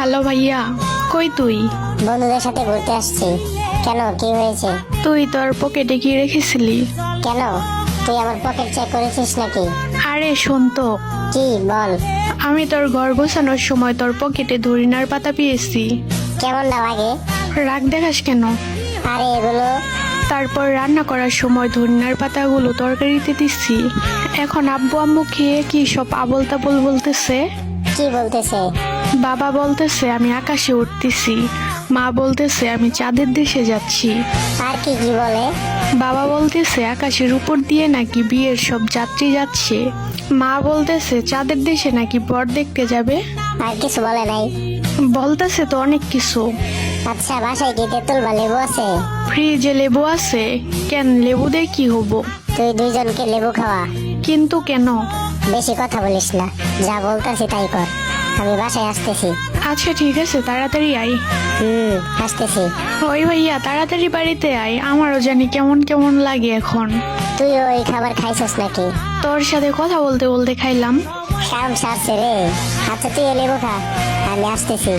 Hello ভাইয়া, কই তুই? বন্ধুদের সাথে ঘুরতে আসছি। কেন, কি হয়েছে? তুই তোর পকেটে কি রেখেছিলি? কেন, তুই আমার পকেট চেক করেছিস নাকি? আরে শোন তো, কি বল। আমি তোর ঘর গোছানোর সময় তোর পকেটে ধরিনার পাতা পেয়েছি। কেমন না লাগে? রাগ দেখাস কেন? আরে এগুলো তারপর রান্না করার সময় ধনিয়ার পাতাগুলো তরকারিতে দিচ্ছি। এখন আব্বু আম্মু খেয়ে কি সব আবোল তাবোল বলতেছে। কি বলতেছে? বাবা বলতেছে আমি আকাশে উঠতেছি, মা বলতেছে আমি চাঁদের দেশে যাচ্ছি। আর কি কি বলে? বাবা বলতেছে আকাশের উপর দিয়ে নাকি বিয়ের সব যাত্রী যাচ্ছে, মা বলতেছে চাঁদের দেশে নাকি বর দেখতে যাবে। আর কিছু বলে নাই? বলতেছে তো অনেক কিছু। আচ্ছা, বাসায় কি তেঁতুল বা লেবু আছে? ফ্রিজে লেবু আছে। কেন, লেবু দিয়ে কি হবো? তুই দুইজনকে লেবু খাওয়া। কিন্তু কেন? বেশি কথা বলিস না, যা বলতেছি তাই কর। আমি বাসায় আসতেছি। আচ্ছা ঠিক আছে, তাড়াতাড়ি আয়। আসতেছি। ওই ভাইয়া, তাড়াতাড়ি বাড়িতে আয়, আমারও জানি কেমন কেমন লাগে এখন। তুই ওই খাবার খাইছিস নাকি? তোর সাথে কথা বলতে বলতে খাইলাম। কাম সারছে রে। আচ্ছা তুই লেবু খা, আমি আসতেছি।